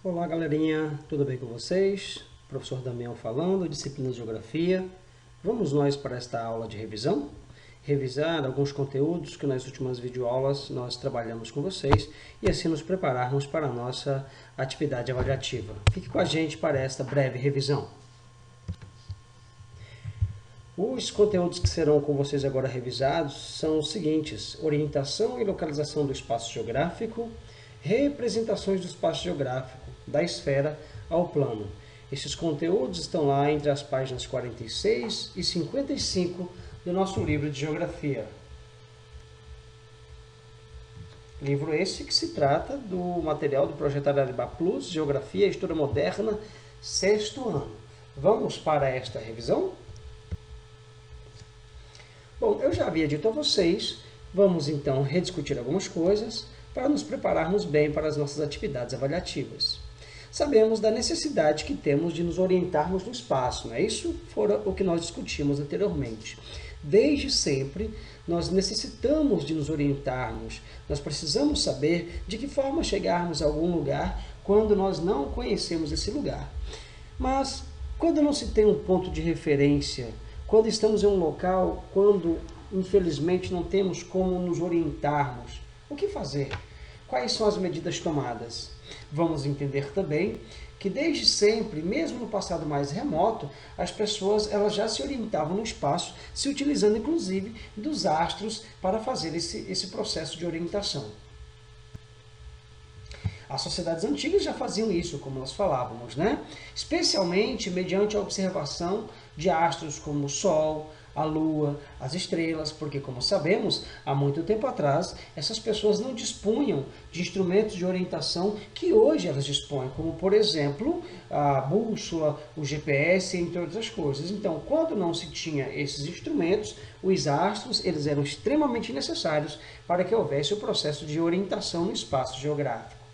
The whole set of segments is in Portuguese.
Olá galerinha, tudo bem com vocês? Professor Damião falando, disciplina de Geografia. Vamos nós para esta aula de revisão? Revisar alguns conteúdos que nas últimas videoaulas nós trabalhamos com vocês e assim nos prepararmos para a nossa atividade avaliativa. Fique com a gente para esta breve revisão. Os conteúdos que serão com vocês agora revisados são os seguintes: orientação e localização do espaço geográfico, representações do espaço geográfico, da esfera ao plano. Esses conteúdos estão lá entre as páginas 46 e 55 do nosso livro de Geografia. Livro esse que se trata do material do Projeto Araribá Plus, Geografia e História Moderna, 6º ano. Vamos para esta revisão? Bom, eu já havia dito a vocês, vamos então rediscutir algumas coisas para nos prepararmos bem para as nossas atividades avaliativas. Sabemos da necessidade que temos de nos orientarmos no espaço, não é isso? Fora o que nós discutimos anteriormente. Desde sempre, nós necessitamos de nos orientarmos, nós precisamos saber de que forma chegarmos a algum lugar quando nós não conhecemos esse lugar. Mas, quando não se tem um ponto de referência, quando estamos em um local, quando infelizmente não temos como nos orientarmos, o que fazer? Quais são as medidas tomadas? Vamos entender também que desde sempre, mesmo no passado mais remoto, as pessoas elas já se orientavam no espaço, se utilizando inclusive dos astros para fazer esse processo de orientação. As sociedades antigas já faziam isso, como nós falávamos, né? Especialmente mediante a observação de astros como o Sol, a Lua, as estrelas, porque, como sabemos, há muito tempo atrás, essas pessoas não dispunham de instrumentos de orientação que hoje elas dispõem, como, por exemplo, a bússola, o GPS, entre outras coisas. Então, quando não se tinha esses instrumentos, os astros eles eram extremamente necessários para que houvesse o processo de orientação no espaço geográfico.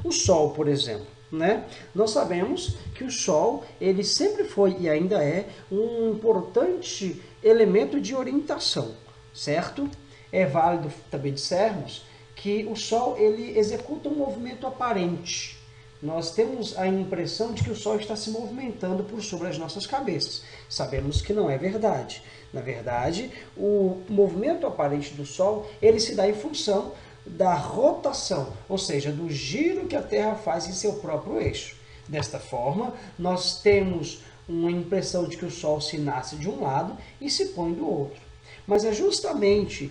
O Sol, por exemplo, né? Nós sabemos que o Sol ele sempre foi e ainda é um importante elemento de orientação, certo? É válido também dissermos que o Sol ele executa um movimento aparente. Nós temos a impressão de que o Sol está se movimentando por sobre as nossas cabeças. Sabemos que não é verdade. Na verdade, o movimento aparente do Sol ele se dá em função da rotação, ou seja, do giro que a Terra faz em seu próprio eixo. Desta forma, nós temos uma impressão de que o Sol se nasce de um lado e se põe do outro. Mas é justamente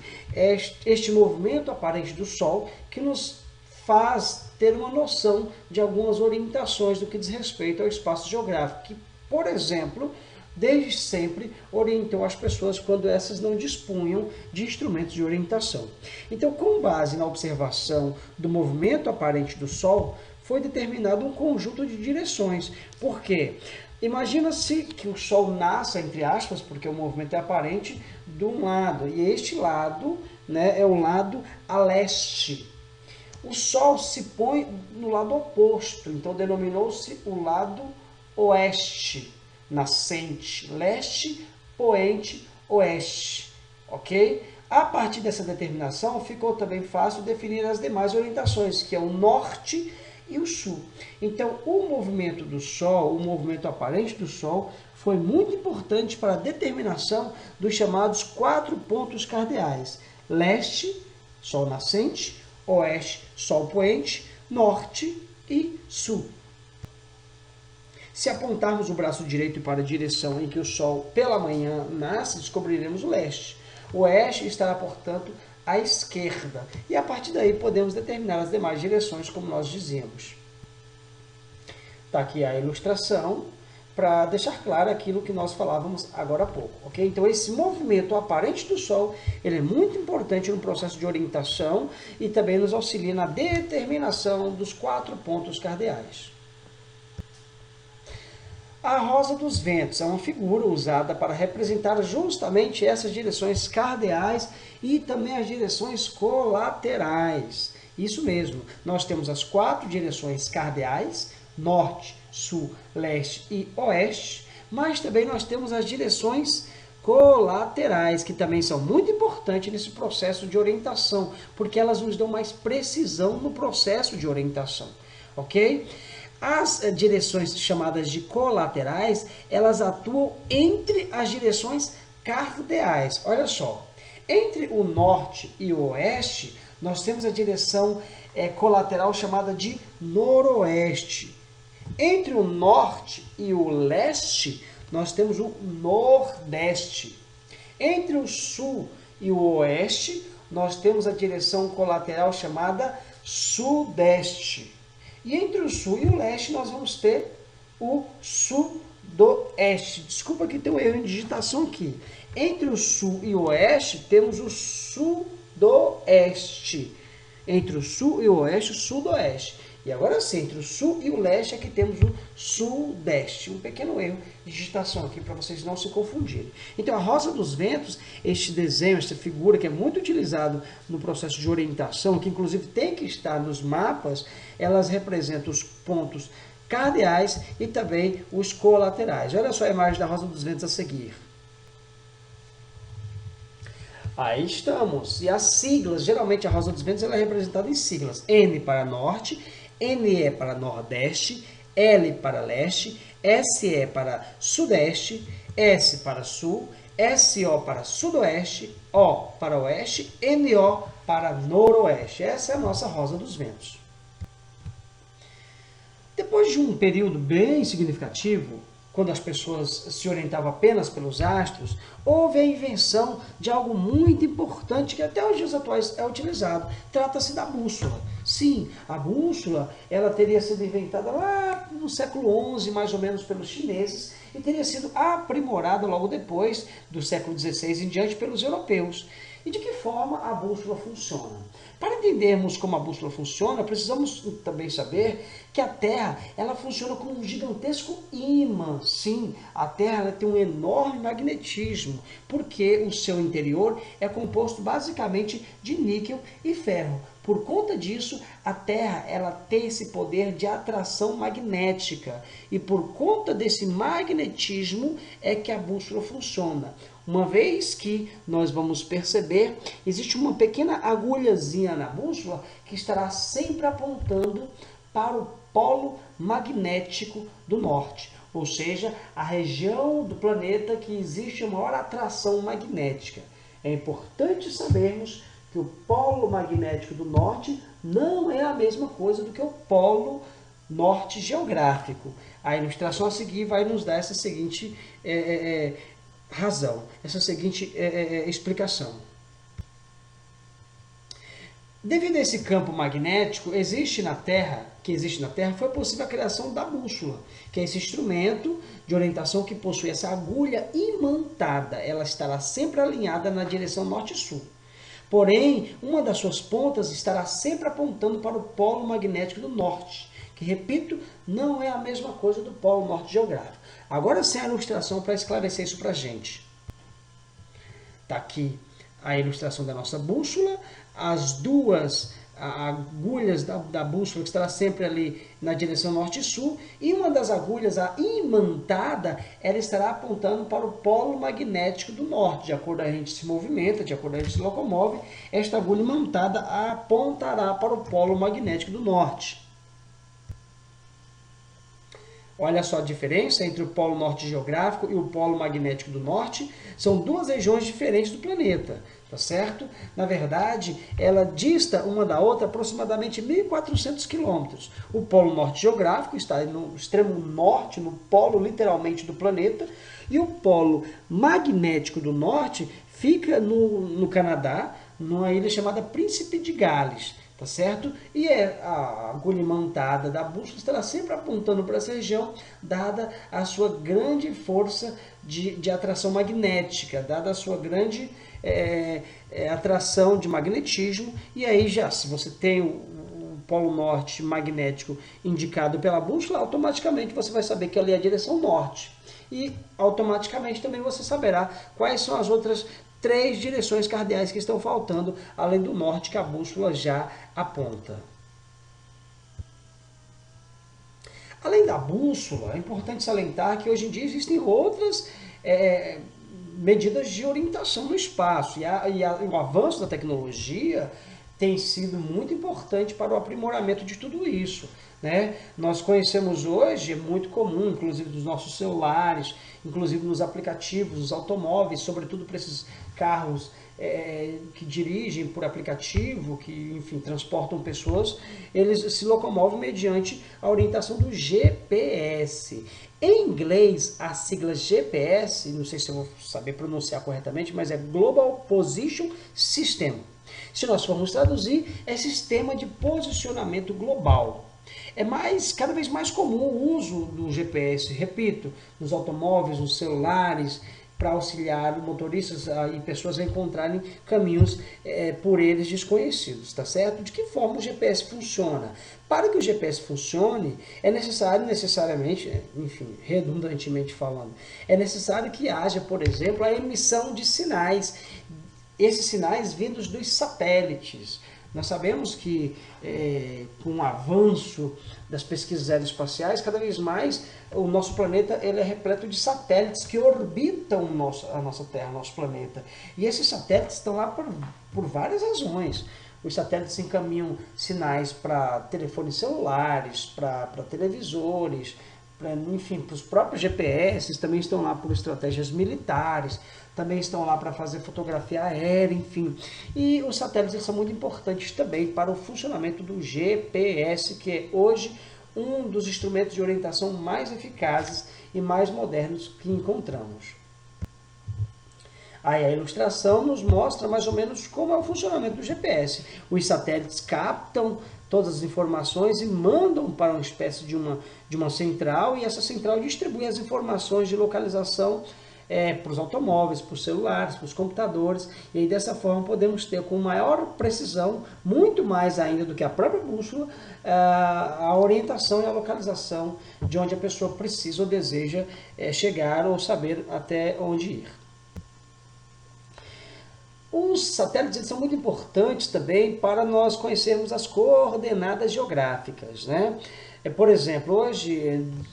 este movimento aparente do Sol que nos faz ter uma noção de algumas orientações do que diz respeito ao espaço geográfico, que, por exemplo, desde sempre orientou as pessoas quando essas não dispunham de instrumentos de orientação. Então, com base na observação do movimento aparente do Sol, foi determinado um conjunto de direções. Por quê? Imagina-se que o Sol nasça, entre aspas, porque o movimento é aparente, de um lado, e este lado, né, é o lado a leste. O Sol se põe no lado oposto, então denominou-se o lado oeste. Nascente, leste, poente, oeste, ok? A partir dessa determinação, ficou também fácil definir as demais orientações, que é o norte e o sul. Então, o movimento do Sol, o movimento aparente do Sol, foi muito importante para a determinação dos chamados 4 pontos cardeais: leste, Sol nascente, oeste, Sol poente, norte e sul. Se apontarmos o braço direito para a direção em que o Sol pela manhã nasce, descobriremos o leste. O oeste estará, portanto, à esquerda. E a partir daí podemos determinar as demais direções, como nós dizíamos. Está aqui a ilustração para deixar claro aquilo que nós falávamos agora há pouco. Okay? Então, esse movimento aparente do Sol ele é muito importante no processo de orientação e também nos auxilia na determinação dos 4 pontos cardeais. A rosa dos ventos é uma figura usada para representar justamente essas direções cardeais e também as direções colaterais. Isso mesmo, nós temos as 4 direções cardeais, norte, sul, leste e oeste, mas também nós temos as direções colaterais, que também são muito importantes nesse processo de orientação, porque elas nos dão mais precisão no processo de orientação. ok? As direções chamadas de colaterais, elas atuam entre as direções cardeais. Olha só, entre o norte e o oeste, nós temos a direção colateral chamada de noroeste. Entre o norte e o leste, nós temos o nordeste. Entre o sul e o oeste, nós temos a direção colateral chamada sudeste. E entre o sul e o leste, nós vamos ter o sudoeste. Desculpa que tem um erro em digitação aqui. Entre o sul e o oeste, temos o sudoeste. Entre o sul e o oeste, o sudoeste. E agora sim, entre o sul e o leste é que temos o sudeste. Um pequeno erro de digitação aqui para vocês não se confundirem. Então, a Rosa dos Ventos, este desenho, esta figura que é muito utilizado no processo de orientação, que inclusive tem que estar nos mapas, elas representam os pontos cardeais e também os colaterais. Olha só a imagem da Rosa dos Ventos a seguir. Aí estamos. E as siglas, geralmente a Rosa dos Ventos ela é representada em siglas. N para norte, NE para nordeste, L para leste, SE para sudeste, S para sul, SO para sudoeste, O para oeste, NO para noroeste. Essa é a nossa Rosa dos Ventos. Depois de um período bem significativo, quando as pessoas se orientavam apenas pelos astros, houve a invenção de algo muito importante que até os dias atuais é utilizado. Trata-se da bússola. Sim, a bússola ela teria sido inventada lá no século XI, mais ou menos, pelos chineses, e teria sido aprimorada logo depois, do século XVI em diante, pelos europeus. E de que forma a bússola funciona? Para entendermos como a bússola funciona, precisamos também saber que a Terra ela funciona como um gigantesco ímã. Sim, a Terra ela tem um enorme magnetismo, porque o seu interior é composto basicamente de níquel e ferro. Por conta disso, a Terra ela tem esse poder de atração magnética. E por conta desse magnetismo é que a bússola funciona. Uma vez que nós vamos perceber, existe uma pequena agulhazinha na bússola que estará sempre apontando para o polo magnético do norte, ou seja, a região do planeta que existe a maior atração magnética. É importante sabermos que o polo magnético do norte não é a mesma coisa do que o polo norte geográfico. A ilustração a seguir vai nos dar essa seguinte razão, essa seguinte explicação. Devido a esse campo magnético que existe na Terra, foi possível a criação da bússola, que é esse instrumento de orientação que possui essa agulha imantada. Ela estará sempre alinhada na direção norte-sul. Porém, uma das suas pontas estará sempre apontando para o polo magnético do norte, que, repito, não é a mesma coisa do polo norte geográfico. Agora sim a ilustração para esclarecer isso para a gente. Está aqui a ilustração da nossa bússola, as duas agulhas da bússola que estará sempre ali na direção norte e sul, e uma das agulhas, a imantada, ela estará apontando para o polo magnético do norte. De acordo com a gente se movimenta, de acordo com a gente se locomove, esta agulha imantada apontará para o polo magnético do norte. Olha só a diferença entre o polo norte geográfico e o polo magnético do norte. São duas regiões diferentes do planeta, tá certo? Na verdade, ela dista uma da outra aproximadamente 1.400 quilômetros. O polo norte geográfico está no extremo norte, no polo literalmente do planeta, e o polo magnético do norte fica no Canadá, numa ilha chamada Príncipe de Gales. Tá certo? E a agulha imantada da bússola estará sempre apontando para essa região, dada a sua grande força de atração magnética, dada a sua grande atração de magnetismo. E aí já, se você tem o polo norte magnético indicado pela bússola, automaticamente você vai saber que ali é a direção norte. E automaticamente também você saberá quais são as outras 3 direções cardeais que estão faltando, além do norte que a bússola já aponta. Além da bússola, é importante salientar que hoje em dia existem outras medidas de orientação no espaço. E o avanço da tecnologia tem sido muito importante para o aprimoramento de tudo isso, né? Nós conhecemos hoje, é muito comum, inclusive nos nossos celulares, inclusive nos aplicativos, nos automóveis, sobretudo para esses carros que dirigem por aplicativo, que, enfim, transportam pessoas, eles se locomovem mediante a orientação do GPS. Em inglês, a sigla GPS, não sei se eu vou saber pronunciar corretamente, mas é Global Position System. Se nós formos traduzir, é sistema de posicionamento global. É cada vez mais comum o uso do GPS, repito, nos automóveis, nos celulares, para auxiliar motoristas e pessoas a encontrarem caminhos por eles desconhecidos, tá certo? De que forma o GPS funciona? Para que o GPS funcione, é necessariamente, enfim, redundantemente falando, é necessário que haja, por exemplo, a emissão de sinais, esses sinais vindos dos satélites. Nós sabemos que com o avanço das pesquisas aeroespaciais, cada vez mais o nosso planeta ele é repleto de satélites que orbitam a nossa Terra, nosso planeta. E esses satélites estão lá por várias razões. Os satélites encaminham sinais para telefones celulares, para televisores, enfim, para os próprios GPS, também estão lá por estratégias militares, também estão lá para fazer fotografia aérea, enfim. E os satélites são muito importantes também para o funcionamento do GPS, que é hoje um dos instrumentos de orientação mais eficazes e mais modernos que encontramos. Aí a ilustração nos mostra mais ou menos como é o funcionamento do GPS. Os satélites captam todas as informações e mandam para uma espécie de uma central, e essa central distribui as informações de localização para os automóveis, para os celulares, para os computadores, e aí dessa forma podemos ter com maior precisão, muito mais ainda do que a própria bússola, a orientação e a localização de onde a pessoa precisa ou deseja chegar ou saber até onde ir. Os satélites eles são muito importantes também para nós conhecermos as coordenadas geográficas, né? Por exemplo, hoje,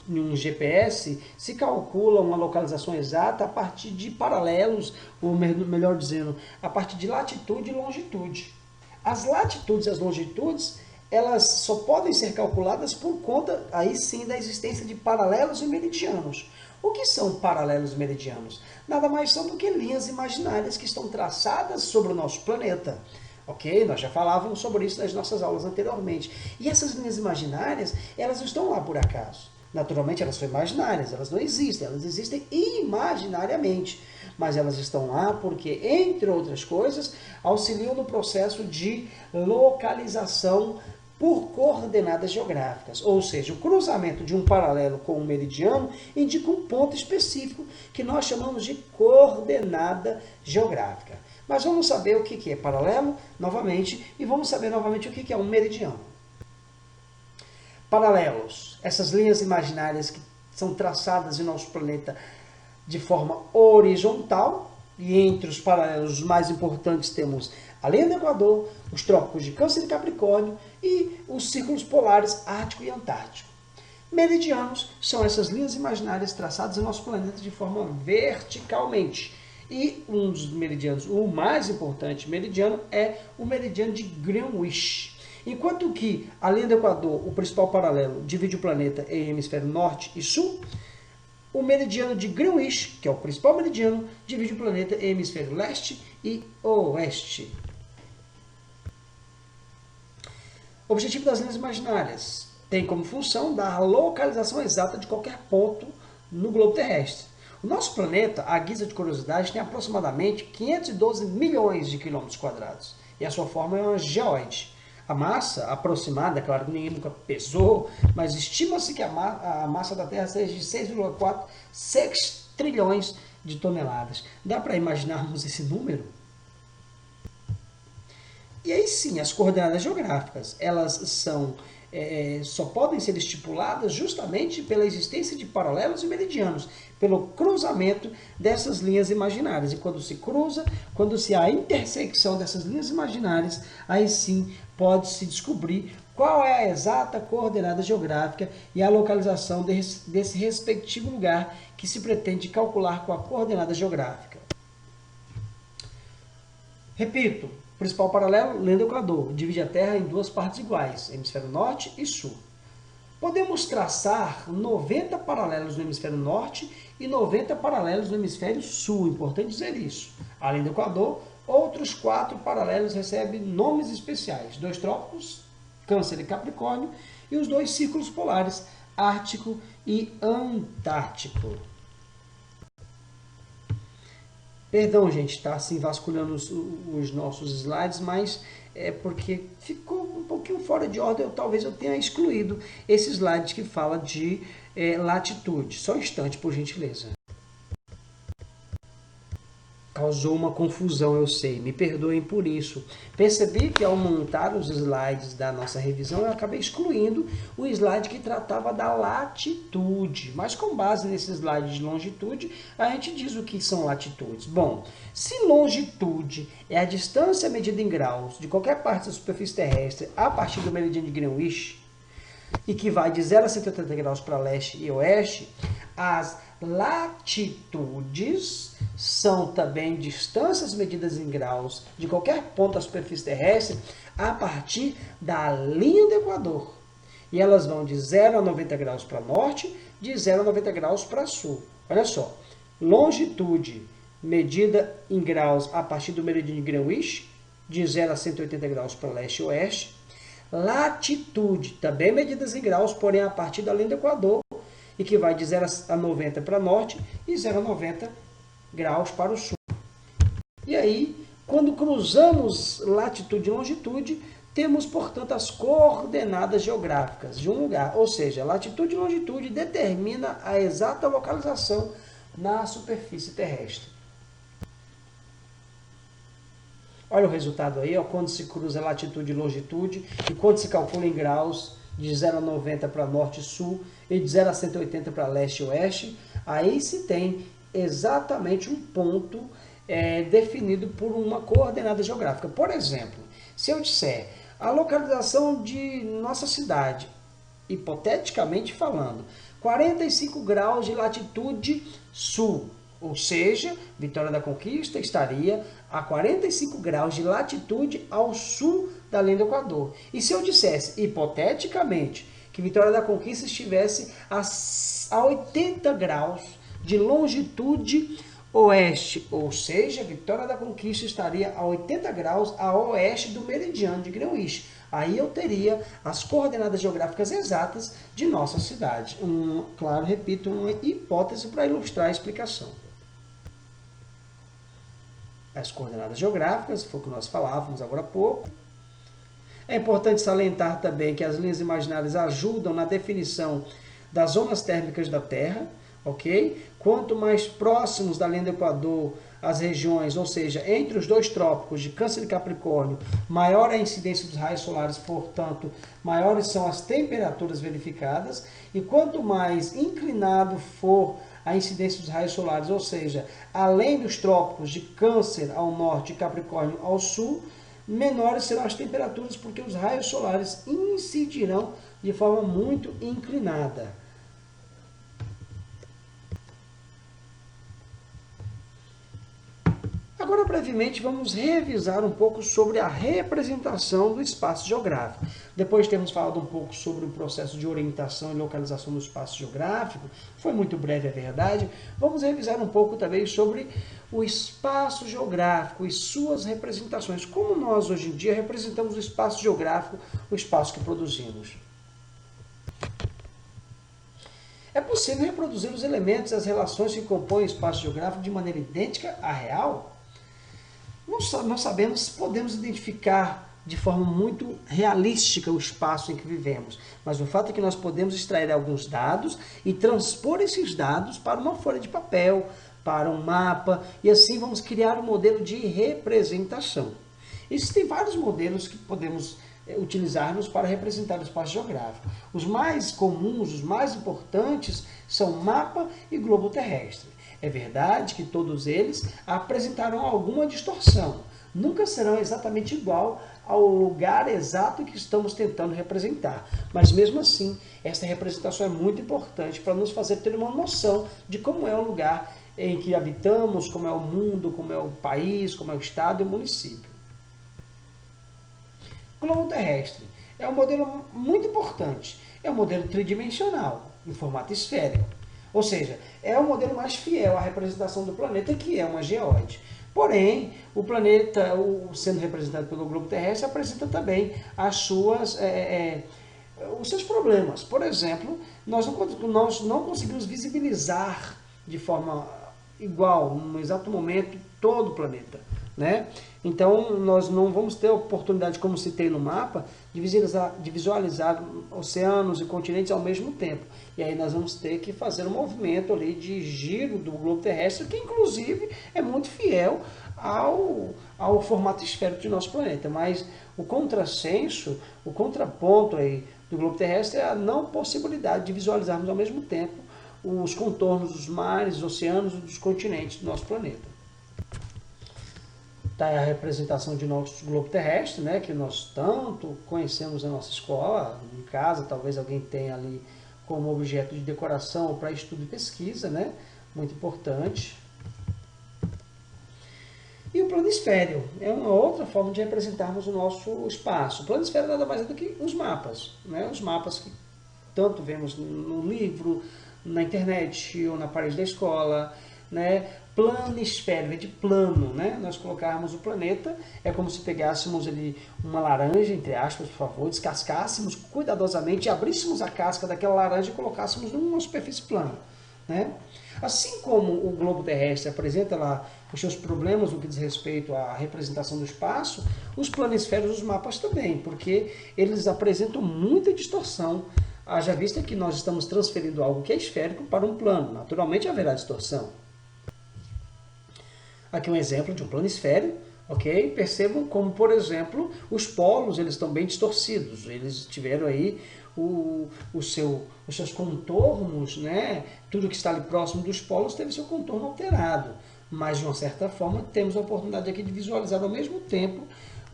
em um GPS, se calcula uma localização exata a partir de paralelos, ou melhor dizendo, a partir de latitude e longitude. As latitudes e as longitudes, elas só podem ser calculadas por conta, aí sim, da existência de paralelos e meridianos. O que são paralelos e meridianos? Nada mais são do que linhas imaginárias que estão traçadas sobre o nosso planeta. Ok? Nós já falávamos sobre isso nas nossas aulas anteriormente. E essas linhas imaginárias, elas não estão lá por acaso. Naturalmente, elas são imaginárias, elas não existem, elas existem imaginariamente. Mas elas estão lá porque, entre outras coisas, auxiliam no processo de localização por coordenadas geográficas. Ou seja, o cruzamento de um paralelo com um meridiano indica um ponto específico que nós chamamos de coordenada geográfica. Mas vamos saber o que é paralelo, novamente, e vamos saber novamente o que é um meridiano. Paralelos, essas linhas imaginárias que são traçadas em nosso planeta de forma horizontal, e entre os paralelos mais importantes temos a linha do Equador, os trópicos de Câncer e Capricórnio e os círculos polares Ártico e Antártico. Meridianos são essas linhas imaginárias traçadas em nosso planeta de forma verticalmente. E um dos meridianos, o mais importante meridiano, é o meridiano de Greenwich. Enquanto que a linha do Equador, o principal paralelo, divide o planeta em hemisfério norte e sul, o meridiano de Greenwich, que é o principal meridiano, divide o planeta em hemisfério leste e oeste. O objetivo das linhas imaginárias tem como função dar a localização exata de qualquer ponto no globo terrestre. O nosso planeta, à guisa de curiosidade, tem aproximadamente 512 milhões de quilômetros quadrados. E a sua forma é uma geóide. A massa aproximada, claro que ninguém nunca pesou, mas estima-se que a massa da Terra seja de 6,4 sextrilhões de toneladas. Dá para imaginarmos esse número? E aí sim, as coordenadas geográficas, elas só podem ser estipuladas justamente pela existência de paralelos e meridianos, pelo cruzamento dessas linhas imaginárias. E quando se cruza, quando se há a intersecção dessas linhas imaginárias, aí sim pode-se descobrir qual é a exata coordenada geográfica e a localização desse respectivo lugar que se pretende calcular com a coordenada geográfica. Repito, Principal paralelo, linha do Equador, divide a Terra em duas partes iguais, hemisfério norte e sul. Podemos traçar 90 paralelos no hemisfério norte e 90 paralelos no hemisfério sul, importante dizer isso. Além do Equador, outros 4 paralelos recebem nomes especiais, 2 trópicos, Câncer e Capricórnio, e os 2 círculos polares, Ártico e Antártico. Perdão, gente, está assim vasculhando os nossos slides, mas é porque ficou um pouquinho fora de ordem, talvez eu tenha excluído esse slide que fala de latitude. Só um instante, por gentileza. Causou uma confusão, eu sei, me perdoem por isso. Percebi que ao montar os slides da nossa revisão, eu acabei excluindo o slide que tratava da latitude. Mas com base nesse slide de longitude, a gente diz o que são latitudes. Bom, se longitude é a distância medida em graus de qualquer parte da superfície terrestre a partir do meridiano de Greenwich, e que vai de 0 a 180 graus para leste e oeste, as latitudes são também distâncias medidas em graus de qualquer ponto da superfície terrestre a partir da linha do Equador. E elas vão de 0 a 90 graus para norte, de 0 a 90 graus para sul. Olha só, longitude medida em graus a partir do meridiano de Greenwich, de 0 a 180 graus para leste e oeste. Latitude, também medidas em graus, porém a partir da linha do Equador, e que vai de 0 a 90 para norte e 0 a 90 graus para o sul. E aí, quando cruzamos latitude e longitude, temos, portanto, as coordenadas geográficas de um lugar. Ou seja, latitude e longitude determina a exata localização na superfície terrestre. Olha o resultado aí, ó, quando se cruza latitude e longitude e quando se calcula em graus de 0 a 90 para norte e sul e de 0 a 180 para leste e oeste, aí se tem exatamente um ponto definido por uma coordenada geográfica. Por exemplo, se eu disser a localização de nossa cidade, hipoteticamente falando, 45 graus de latitude sul, ou seja, Vitória da Conquista estaria a 45 graus de latitude ao sul da linha do Equador. E se eu dissesse, hipoteticamente, que Vitória da Conquista estivesse a 80 graus de longitude oeste, ou seja, Vitória da Conquista estaria a 80 graus a oeste do meridiano de Greenwich. Aí eu teria as coordenadas geográficas exatas de nossa cidade. Claro, repito, uma hipótese para ilustrar a explicação. As coordenadas geográficas, foi o que nós falávamos agora há pouco. É importante salientar também que as linhas imaginárias ajudam na definição das zonas térmicas da Terra, ok? Quanto mais próximos da linha do Equador as regiões, ou seja, entre os 2 trópicos de Câncer e Capricórnio, maior a incidência dos raios solares, portanto, maiores são as temperaturas verificadas, e quanto mais inclinado for a incidência dos raios solares, ou seja, além dos trópicos de Câncer ao norte e Capricórnio ao sul, menores serão as temperaturas, porque os raios solares incidirão de forma muito inclinada. Agora, brevemente, vamos revisar um pouco sobre a representação do espaço geográfico. Depois de termos falado um pouco sobre o processo de orientação e localização do espaço geográfico, foi muito breve, é verdade, vamos revisar um pouco também sobre o espaço geográfico e suas representações. Como nós, hoje em dia, representamos o espaço geográfico, o espaço que produzimos. É possível reproduzir os elementos e as relações que compõem o espaço geográfico de maneira idêntica à real? Nós sabemos, podemos identificar de forma muito realística o espaço em que vivemos, mas o fato é que nós podemos extrair alguns dados e transpor esses dados para uma folha de papel, para um mapa, e assim vamos criar um modelo de representação. Existem vários modelos que podemos utilizarmos para representar o espaço geográfico. Os mais comuns, os mais importantes, são mapa e globo terrestre. É verdade que todos eles apresentarão alguma distorção. Nunca serão exatamente igual ao lugar exato que estamos tentando representar. Mas mesmo assim, essa representação é muito importante para nos fazer ter uma noção de como é o lugar em que habitamos, como é o mundo, como é o país, como é o estado e o município. Globo terrestre é um modelo muito importante. É um modelo tridimensional, em formato esférico. Ou seja, é o modelo mais fiel à representação do planeta, que é uma geóide. Porém, o planeta, sendo representado pelo globo terrestre, apresenta também os seus problemas. Por exemplo, nós não conseguimos visibilizar de forma igual, no exato momento, todo o planeta, né? Então, nós não vamos ter a oportunidade, como citei no mapa, de visualizar oceanos e continentes ao mesmo tempo. E aí nós vamos ter que fazer um movimento ali de giro do globo terrestre, que inclusive é muito fiel ao formato esférico de nosso planeta. Mas o contrassenso, o contraponto aí do globo terrestre é a não possibilidade de visualizarmos ao mesmo tempo os contornos dos mares, dos oceanos e dos continentes do nosso planeta. Está a representação de nosso globo terrestre, né, que nós tanto conhecemos na nossa escola, em casa, talvez alguém tenha ali como objeto de decoração para estudo e pesquisa, né, muito importante. E o planisfério é uma outra forma de representarmos o nosso espaço. O planisfério nada mais é do que os mapas, né, os mapas que tanto vemos no livro, na internet ou na parede da escola, né? Planisfério, é de plano, né? Nós colocarmos o planeta, é como se pegássemos ali uma laranja, entre aspas, por favor, descascássemos cuidadosamente, abríssemos a casca daquela laranja e colocássemos numa superfície plana, né? Assim como o globo terrestre apresenta lá os seus problemas no que diz respeito à representação do espaço, os planisférios, os mapas também, porque eles apresentam muita distorção. Haja vista que nós estamos transferindo algo que é esférico para um plano. Naturalmente haverá distorção. Aqui um exemplo de um planisfério, ok? Percebam como, por exemplo, os polos eles estão bem distorcidos. Eles tiveram aí os seus contornos, né? Tudo que está ali próximo dos polos teve seu contorno alterado. Mas, de uma certa forma, temos a oportunidade aqui de visualizar ao mesmo tempo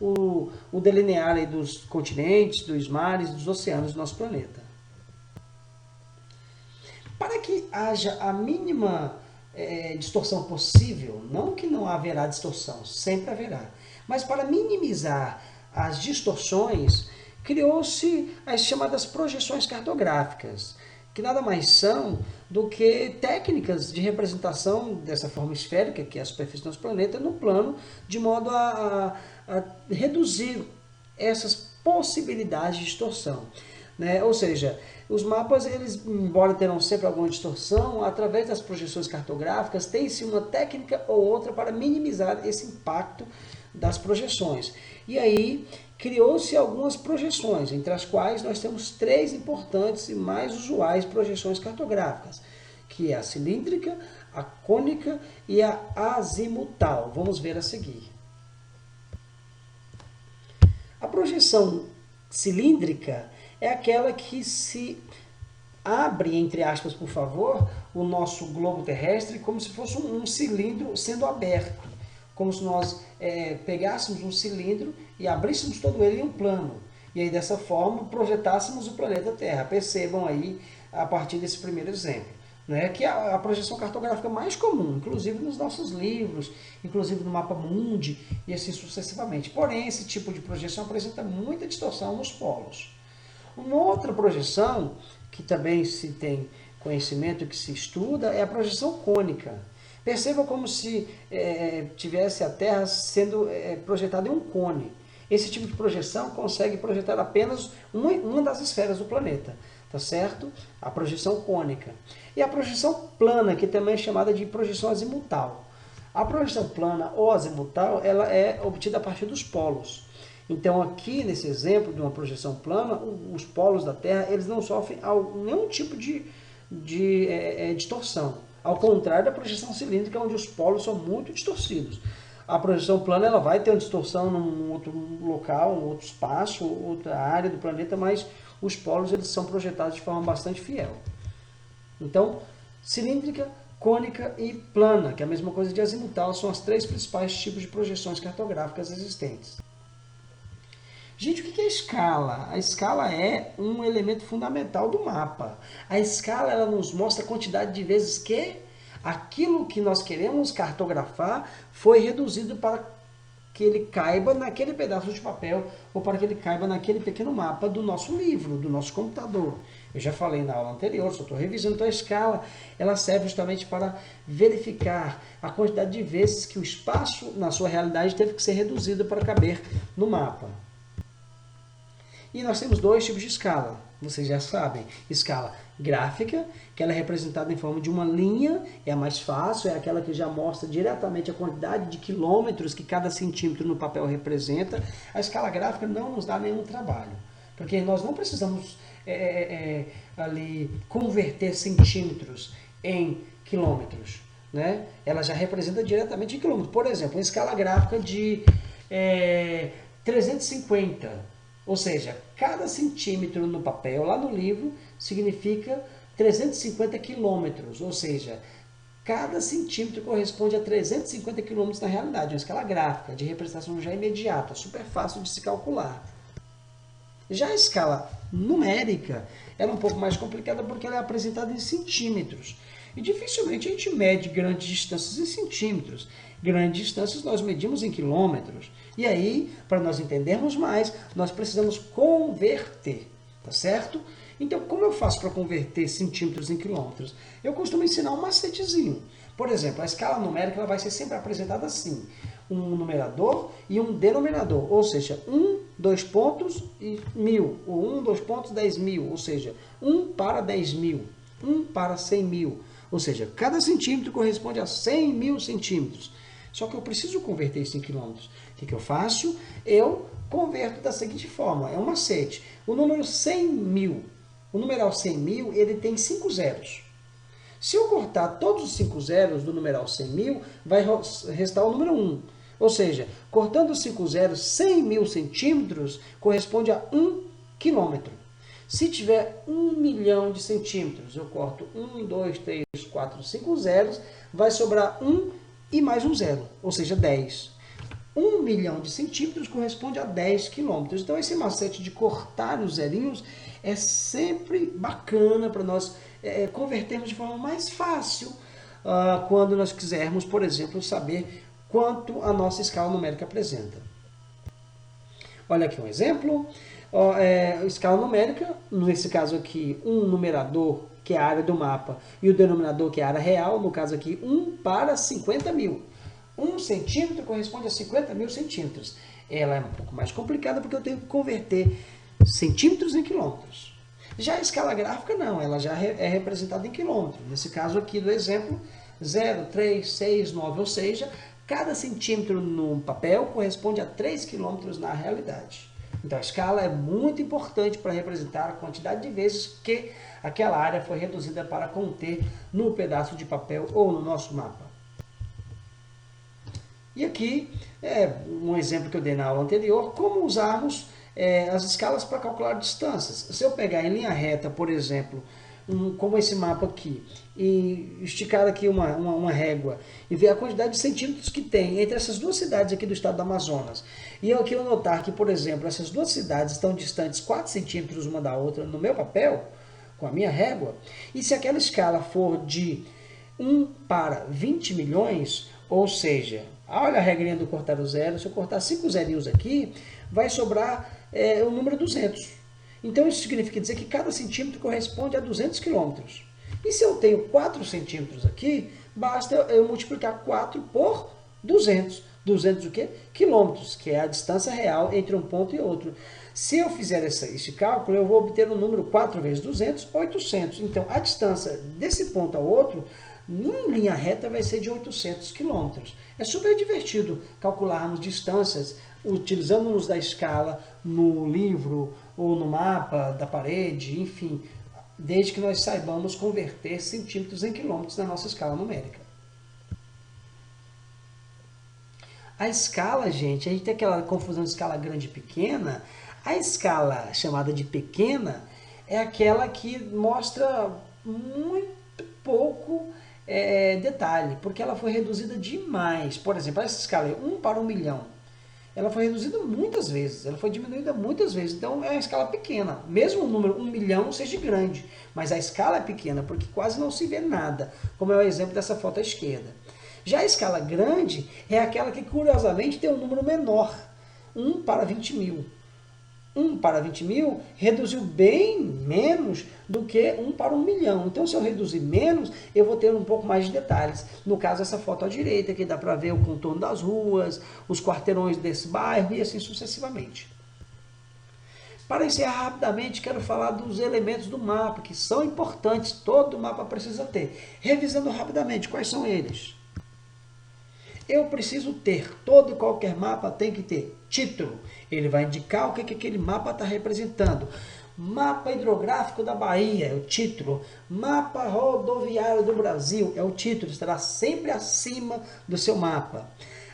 o delinear aí dos continentes, dos mares, dos oceanos do nosso planeta. Para que haja a mínima distorção possível, não que não haverá distorção, sempre haverá, mas para minimizar as distorções, criou-se as chamadas projeções cartográficas, que nada mais são do que técnicas de representação dessa forma esférica, que é a superfície do nosso planeta, no plano, de modo a reduzir essas possibilidades de distorção. Né? Ou seja, os mapas, eles, embora terão sempre alguma distorção, através das projeções cartográficas, tem-se uma técnica ou outra para minimizar esse impacto das projeções. E aí, criou-se algumas projeções, entre as quais nós temos 3 importantes e mais usuais projeções cartográficas, que é a cilíndrica, a cônica e a azimutal. Vamos ver a seguir. A projeção cilíndrica é aquela que se abre, entre aspas, por favor, o nosso globo terrestre como se fosse um cilindro sendo aberto. Como se nós pegássemos um cilindro e abríssemos todo ele em um plano. E aí, dessa forma, projetássemos o planeta Terra. Percebam aí, a partir desse primeiro exemplo, né, que é a projeção cartográfica mais comum, inclusive nos nossos livros, inclusive no mapa mundi e assim sucessivamente. Porém, esse tipo de projeção apresenta muita distorção nos polos. Uma outra projeção, que também se tem conhecimento, que se estuda, é a projeção cônica. Perceba como se tivesse a Terra sendo projetada em um cone. Esse tipo de projeção consegue projetar apenas uma das esferas do planeta, tá certo? A projeção cônica. E a projeção plana, que também é chamada de projeção azimutal. A projeção plana ou azimutal, ela é obtida a partir dos polos. Então, aqui nesse exemplo de uma projeção plana, os polos da Terra eles não sofrem nenhum tipo de distorção. Ao contrário da projeção cilíndrica, onde os polos são muito distorcidos. A projeção plana ela vai ter uma distorção num outro local, um outro espaço, outra área do planeta, mas os polos eles são projetados de forma bastante fiel. Então, cilíndrica, cônica e plana, que é a mesma coisa de azimutal, são os 3 principais tipos de projeções cartográficas existentes. Gente, o que é a escala? A escala é um elemento fundamental do mapa. A escala ela nos mostra a quantidade de vezes que aquilo que nós queremos cartografar foi reduzido para que ele caiba naquele pedaço de papel ou para que ele caiba naquele pequeno mapa do nosso livro, do nosso computador. Eu já falei na aula anterior, só estou revisando. Então a escala ela serve justamente para verificar a quantidade de vezes que o espaço na sua realidade teve que ser reduzido para caber no mapa. E nós temos dois tipos de escala, vocês já sabem. Escala gráfica, que ela é representada em forma de uma linha, é a mais fácil, é aquela que já mostra diretamente a quantidade de quilômetros que cada centímetro no papel representa. A escala gráfica não nos dá nenhum trabalho, porque nós não precisamos ali converter centímetros em quilômetros, né? Ela já representa diretamente em quilômetros. Por exemplo, uma escala gráfica de 350, ou seja, cada centímetro no papel, lá no livro, significa 350 quilômetros, ou seja, cada centímetro corresponde a 350 quilômetros na realidade. Uma escala gráfica de representação já imediata, super fácil de se calcular. Já a escala numérica ela é um pouco mais complicada porque ela é apresentada em centímetros. E dificilmente a gente mede grandes distâncias em centímetros. Grandes distâncias nós medimos em quilômetros. E aí, para nós entendermos mais, nós precisamos converter, tá certo? Então, como eu faço para converter centímetros em quilômetros? Eu costumo ensinar um macetezinho. Por exemplo, a escala numérica ela vai ser sempre apresentada assim. Um numerador e um denominador, ou seja, 1, 2 pontos e 1000, ou 1, 2 pontos, 10.000, ou seja, 1 para 10.000, 1 para 100.000, ou seja, cada centímetro corresponde a 100.000 centímetros. Só que eu preciso converter isso em quilômetros. O que eu faço? Eu converto da seguinte forma, é um macete. O número 100.000, o numeral 100.000, ele tem 5 zeros. Se eu cortar todos os 5 zeros do numeral 100.000, vai restar o número 1. Ou seja, cortando os 5 zeros, 100.000 centímetros corresponde a 1 quilômetro. Se tiver 1 milhão de centímetros, eu corto 1, 2, 3, 4, 5 zeros, vai sobrar 1 e mais um zero, ou seja, 10. 1 milhão de centímetros corresponde a 10 quilômetros. Então, esse macete de cortar os zerinhos é sempre bacana para nós convertermos de forma mais fácil quando nós quisermos, por exemplo, saber quanto a nossa escala numérica apresenta. Olha aqui um exemplo. Escala numérica, nesse caso aqui, um numerador, que é a área do mapa, e o denominador, que é a área real, no caso aqui, 1 para 50.000. 1 centímetro corresponde a 50.000 centímetros. Ela é um pouco mais complicada porque eu tenho que converter centímetros em quilômetros. Já a escala gráfica não, ela já é representada em quilômetros. Nesse caso aqui do exemplo, 0, 3, 6, 9, ou seja, cada centímetro no papel corresponde a 3 quilômetros na realidade. Então a escala é muito importante para representar a quantidade de vezes que aquela área foi reduzida para conter no pedaço de papel ou no nosso mapa. E aqui é um exemplo que eu dei na aula anterior, como usarmos as escalas para calcular distâncias. Se eu pegar em linha reta, por exemplo, como esse mapa aqui, e esticar aqui uma régua e ver a quantidade de centímetros que tem entre essas duas cidades aqui do estado do Amazonas, e eu aqui notar que, por exemplo, essas duas cidades estão distantes 4 centímetros uma da outra no meu papel, com a minha régua, e se aquela escala for de 1 para 20 milhões, ou seja, olha a regrinha do cortar o zero, se eu cortar 5 zerinhos aqui, vai sobrar o número 200. Então isso significa dizer que cada centímetro corresponde a 200 quilômetros. E se eu tenho 4 centímetros aqui, basta eu multiplicar 4 por 200. 200 o quê? Quilômetros, que é a distância real entre um ponto e outro. Se eu fizer esse cálculo, eu vou obter o número 4 vezes 200, 800. Então a distância desse ponto ao outro, em linha reta, vai ser de 800 quilômetros. É super divertido calcularmos distâncias utilizando-nos da escala no livro ou no mapa da parede, enfim, desde que nós saibamos converter centímetros em quilômetros na nossa escala numérica. A escala, gente, a gente tem aquela confusão de escala grande e pequena. A escala chamada de pequena é aquela que mostra muito pouco detalhe, porque ela foi reduzida demais. Por exemplo, essa escala é 1 para 1 milhão. Ela foi reduzida muitas vezes, ela foi diminuída muitas vezes, então é uma escala pequena. Mesmo o número 1 milhão seja grande, mas a escala é pequena, porque quase não se vê nada, como é o exemplo dessa foto à esquerda. Já a escala grande é aquela que, curiosamente, tem um número menor, 1 para 20 mil. 1 para 20 mil reduziu bem menos do que 1 para 1 milhão. Então, se eu reduzir menos, eu vou ter um pouco mais de detalhes. No caso, essa foto à direita, que dá para ver o contorno das ruas, os quarteirões desse bairro e assim sucessivamente. Para encerrar rapidamente, quero falar dos elementos do mapa, que são importantes, todo mapa precisa ter. Revisando rapidamente, quais são eles? Eu preciso ter, todo e qualquer mapa tem que ter título. Ele vai indicar o que aquele mapa está representando. Mapa hidrográfico da Bahia é o título. Mapa rodoviário do Brasil é o título. Estará sempre acima do seu mapa.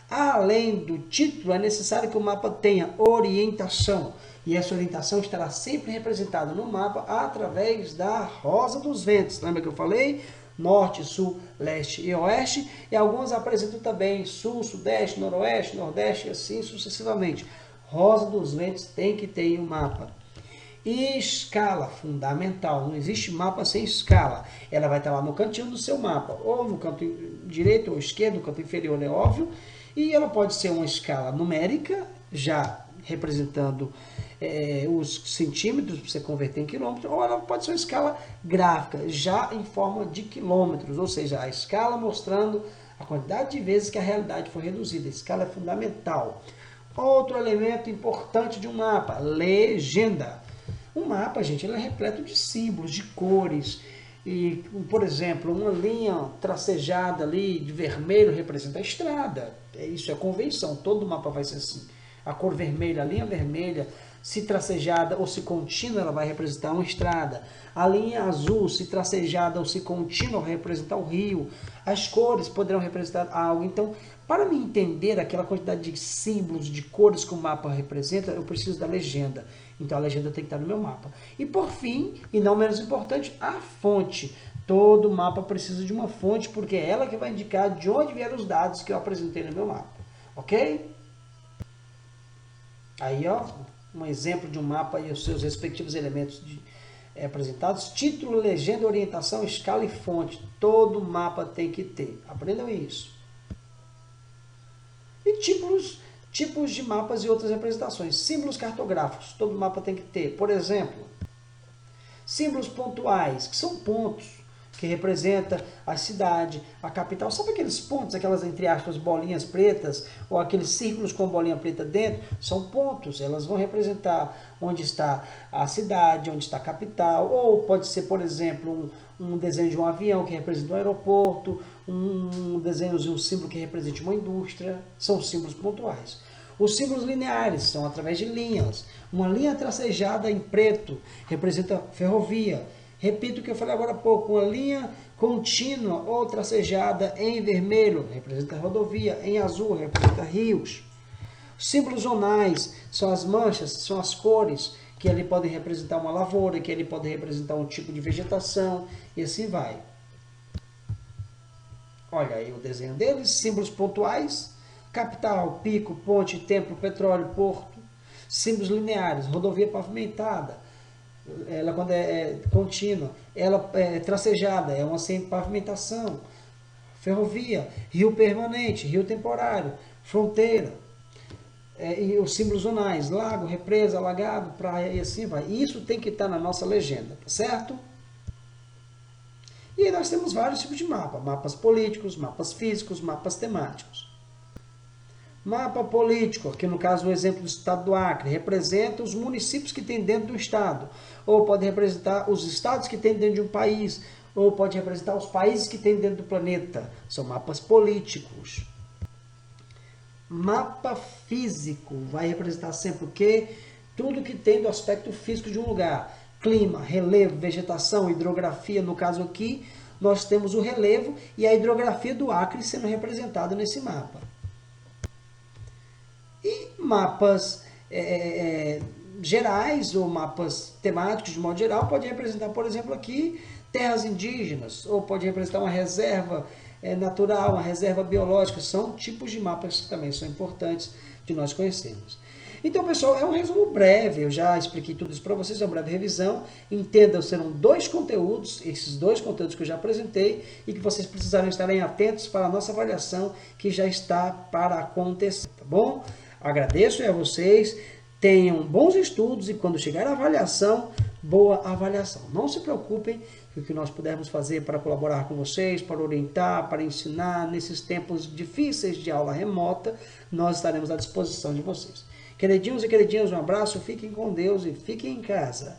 Além do título, é necessário que o mapa tenha orientação. E essa orientação estará sempre representada no mapa através da rosa dos ventos. Lembra que eu falei? Norte, sul, leste e oeste, e alguns apresentam também sul, sudeste, noroeste, nordeste e assim sucessivamente. Rosa dos ventos tem que ter em um mapa. E escala, fundamental, não existe mapa sem escala. Ela vai estar lá no cantinho do seu mapa, ou no canto direito ou esquerdo, no canto inferior, é óbvio, e ela pode ser uma escala numérica, já representando os centímetros para você converter em quilômetros, ou ela pode ser uma escala gráfica, já em forma de quilômetros, ou seja, a escala mostrando a quantidade de vezes que a realidade foi reduzida. A escala é fundamental. Outro elemento importante de um mapa, legenda. Um mapa, gente, ele é repleto de símbolos, de cores. E, por exemplo, uma linha tracejada ali de vermelho representa a estrada. Isso é convenção, todo mapa vai ser assim. A cor vermelha, a linha vermelha, se tracejada ou se contínua, ela vai representar uma estrada. A linha azul, se tracejada ou se contínua, vai representar o rio. As cores poderão representar algo. Então, para me entender aquela quantidade de símbolos, de cores que o mapa representa, eu preciso da legenda. Então, a legenda tem que estar no meu mapa. E, por fim, e não menos importante, a fonte. Todo mapa precisa de uma fonte, porque é ela que vai indicar de onde vieram os dados que eu apresentei no meu mapa. Ok? Aí, ó, um exemplo de um mapa e os seus respectivos elementos apresentados. Título, legenda, orientação, escala e fonte. Todo mapa tem que ter. Aprendam isso. E tipos de mapas e outras representações. Símbolos cartográficos. Todo mapa tem que ter. Por exemplo, símbolos pontuais, que são pontos que representa a cidade, a capital. Sabe aqueles pontos, aquelas, entre aspas, bolinhas pretas, ou aqueles círculos com bolinha preta dentro? São pontos, elas vão representar onde está a cidade, onde está a capital, ou pode ser, por exemplo, um desenho de um avião que representa um aeroporto, um desenho de um símbolo que represente uma indústria. São símbolos pontuais. Os símbolos lineares são através de linhas. Uma linha tracejada em preto representa ferrovia. Repito o que eu falei agora há pouco, uma linha contínua ou tracejada em vermelho representa rodovia, em azul representa rios. Símbolos zonais são as manchas, são as cores, que ali podem representar uma lavoura, que ali podem representar um tipo de vegetação, e assim vai. Olha aí o desenho deles, símbolos pontuais, capital, pico, ponte, templo, petróleo, porto. Símbolos lineares, rodovia pavimentada. Ela, quando é contínua, ela é tracejada, é uma sem pavimentação. Ferrovia, rio permanente, rio temporário, fronteira. E os símbolos zonais, lago, represa, alagado, praia e assim vai. Isso tem que estar na nossa legenda, tá certo? E aí nós temos vários tipos de mapa. Mapas políticos, mapas físicos, mapas temáticos. Mapa político, aqui no caso o exemplo do estado do Acre, representa os municípios que tem dentro do estado, ou pode representar os estados que tem dentro de um país, ou pode representar os países que tem dentro do planeta. São mapas políticos. Mapa físico vai representar sempre o quê? Tudo que tem do aspecto físico de um lugar. Clima, relevo, vegetação, hidrografia. No caso aqui, nós temos o relevo e a hidrografia do Acre sendo representada nesse mapa. E mapas gerais ou mapas temáticos de modo geral pode representar, por exemplo, aqui terras indígenas, ou pode representar uma reserva natural, uma reserva biológica. São tipos de mapas que também são importantes de nós conhecermos. Então, pessoal, é um resumo breve, eu já expliquei tudo isso para vocês, é uma breve revisão. Entendam, serão 2 conteúdos, esses 2 conteúdos que eu já apresentei, e que vocês precisarão estarem atentos para a nossa avaliação, que já está para acontecer, tá bom? Agradeço a vocês, tenham bons estudos e quando chegar a avaliação, boa avaliação. Não se preocupem, que o que nós pudermos fazer para colaborar com vocês, para orientar, para ensinar, nesses tempos difíceis de aula remota, nós estaremos à disposição de vocês. Queridinhos e queridinhas, um abraço, fiquem com Deus e fiquem em casa.